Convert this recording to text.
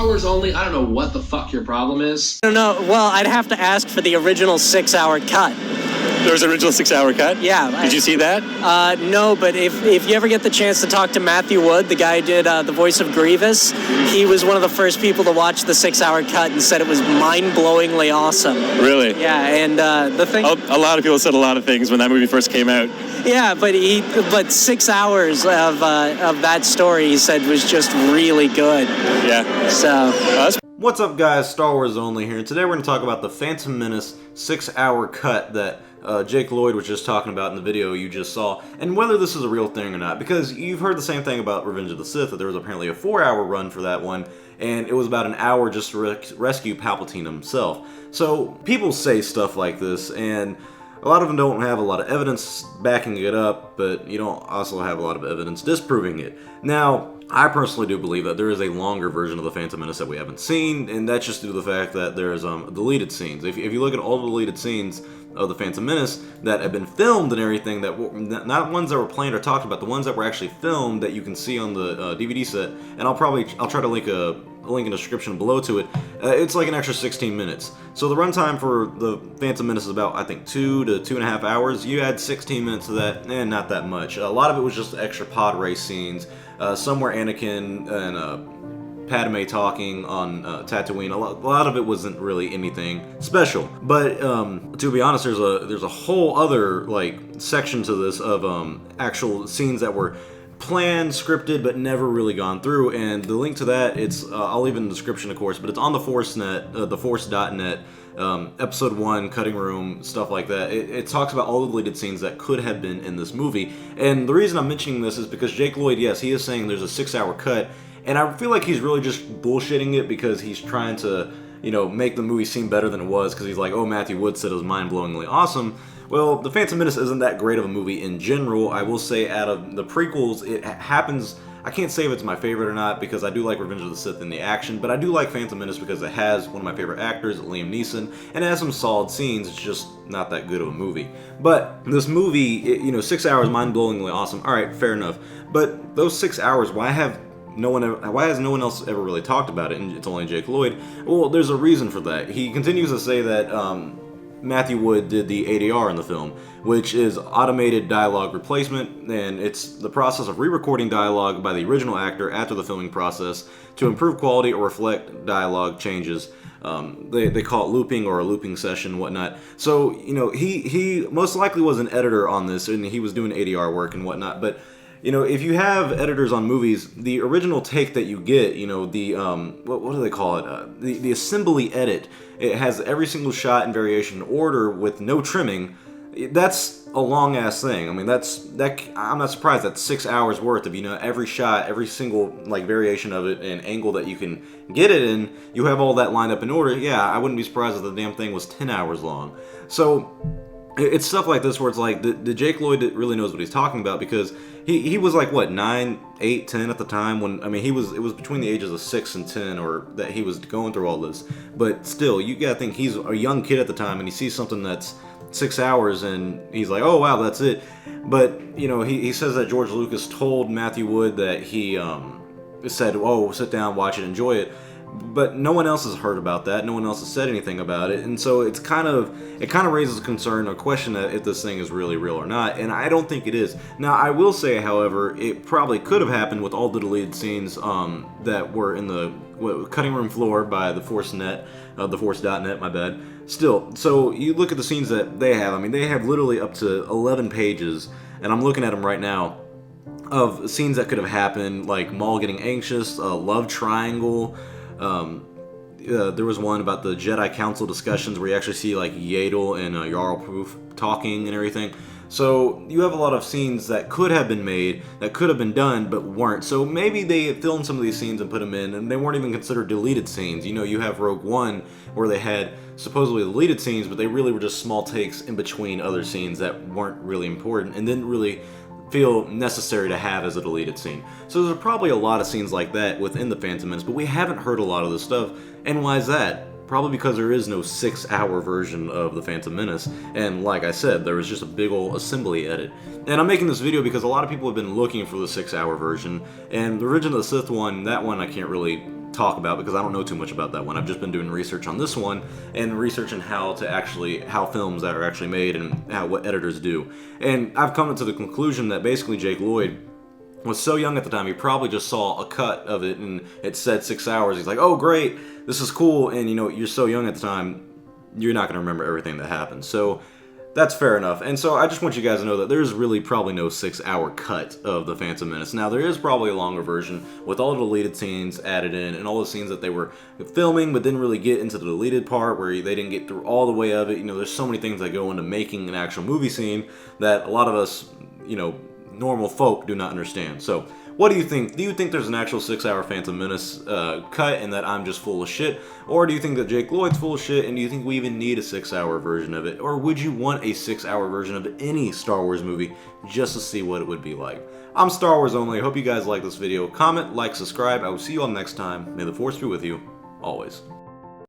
Star Wars only, I don't know what the fuck your problem is. I don't know. Well, I'd have to ask for the original 6-hour cut. There was an original 6-hour cut? Yeah. Did you see that? No, but if you ever get the chance to talk to Matthew Wood, the guy who did the voice of Grievous, he was one of the first people to watch the 6-hour cut and said it was mind-blowingly awesome. Really? Yeah, and the thing... A lot of people said a lot of things when that movie first came out. Yeah, but 6 hours of that story, he said, was just really good. Yeah. So... What's up, guys? Star Wars Only here, and today we're going to talk about the Phantom Menace 6-hour cut that Jake Lloyd was just talking about in the video you just saw, and whether this is a real thing or not, because you've heard the same thing about Revenge of the Sith, that there was apparently a 4-hour run for that one, and it was about an hour just to rescue Palpatine himself. So, people say stuff like this, and a lot of them don't have a lot of evidence backing it up, but you don't also have a lot of evidence disproving it. Now, I personally do believe that there is a longer version of the Phantom Menace that we haven't seen, and that's just due to the fact that there's deleted scenes. If you look at all the deleted scenes of the Phantom Menace that have been filmed and everything, that not ones that were planned or talked about, the ones that were actually filmed that you can see on the DVD set, and I'll try to link a link in the description below to it. It's like an extra 16 minutes. So the runtime for the Phantom Menace is about, I think, 2 to 2.5 hours. You add 16 minutes to that, and not that much. A lot of it was just extra pod race scenes. Somewhere Anakin and Padme talking on Tatooine. A lot of it wasn't really anything special. But to be honest, there's a whole other section to this of actual scenes that were planned, scripted, but never really gone through, and the link to that, it's I'll leave it in the description, of course, but it's on the Force.net, theforce.net, episode 1, cutting room, stuff like that. It talks about all the deleted scenes that could have been in this movie, and the reason I'm mentioning this is because Jake Lloyd, yes, he is saying there's a 6-hour cut, and I feel like he's really just bullshitting it because he's trying to, make the movie seem better than it was, because he's like, oh, Matthew Wood said it was mind-blowingly awesome. Well, The Phantom Menace isn't that great of a movie in general. I will say out of the prequels, it happens... I can't say if it's my favorite or not, because I do like Revenge of the Sith in the action, but I do like Phantom Menace because it has one of my favorite actors, Liam Neeson, and it has some solid scenes. It's just not that good of a movie. But this movie, 6 hours, mind-blowingly awesome. Alright, fair enough. But those 6 hours, why has no one else ever really talked about it, and it's only Jake Lloyd? Well, there's a reason for that. He continues to say that Matthew Wood did the ADR in the film, which is automated dialogue replacement, and it's the process of re-recording dialogue by the original actor after the filming process to improve quality or reflect dialogue changes. They call it looping or a looping session, whatnot. So, he most likely was an editor on this, and he was doing ADR work and whatnot, but if you have editors on movies, the original take that you get, the, what do they call it? The assembly edit, it has every single shot and variation in order with no trimming. That's a long-ass thing. I mean, I'm not surprised that's 6 hours worth of, every shot, every single, variation of it and angle that you can get it in, you have all that lined up in order. Yeah, I wouldn't be surprised if the damn thing was 10 hours long. So it's stuff like this where it's like, the Jake Lloyd really knows what he's talking about, because he was like, what, 9, 8, 10 at the time when, it was between the ages of 6 and 10, or that he was going through all this. But still, you gotta think he's a young kid at the time, and he sees something that's 6 hours, and he's like, oh wow, that's it. But, he says that George Lucas told Matthew Wood that he said, oh, sit down, watch it, enjoy it. But no one else has heard about that. No one else has said anything about it, and so it kind of raises a concern, a question that if this thing is really real or not. And I don't think it is. Now, I will say, however, it probably could have happened with all the deleted scenes that were in the cutting room floor by the Force.net, theforce.net. My bad. Still, so you look at the scenes that they have. They have literally up to 11 pages, and I'm looking at them right now, of scenes that could have happened, like Maul getting anxious, a love triangle. There was one about the Jedi Council discussions where you actually see Yaddle and Jarl Proof talking and everything. So you have a lot of scenes that could have been made, that could have been done, but weren't. So maybe they filmed some of these scenes and put them in, and they weren't even considered deleted scenes. You have Rogue One, where they had supposedly deleted scenes, but they really were just small takes in between other scenes that weren't really important and didn't really feel necessary to have as a deleted scene. So there's probably a lot of scenes like that within the Phantom Menace, but we haven't heard a lot of this stuff. And why is that? Probably because there is no 6-hour version of the Phantom Menace, and like I said, there was just a big ol' assembly edit. And I'm making this video because a lot of people have been looking for the 6-hour version, and the Revenge of the Sith one, that one I can't really talk about because I don't know too much about that one. I've just been doing research on this one and researching how films that are actually made and what editors do. And I've come to the conclusion that basically Jake Lloyd was so young at the time, he probably just saw a cut of it and it said 6 hours. He's like, oh great, this is cool, and you know, you're so young at the time, you're not going to remember everything that happened. So that's fair enough. And so I just want you guys to know that there's really probably no 6-hour cut of The Phantom Menace. Now, there is probably a longer version with all the deleted scenes added in and all the scenes that they were filming but didn't really get into the deleted part where they didn't get through all the way of it. You know, there's so many things that go into making an actual movie scene that a lot of us, you know, normal folk do not understand. So what do you think? Do you think there's an actual 6-hour Phantom Menace cut and that I'm just full of shit? Or do you think that Jake Lloyd's full of shit and do you think we even need a 6-hour version of it? Or would you want a 6-hour version of any Star Wars movie just to see what it would be like? I'm Star Wars Only. I hope you guys like this video. Comment, like, subscribe. I will see you all next time. May the Force be with you, always.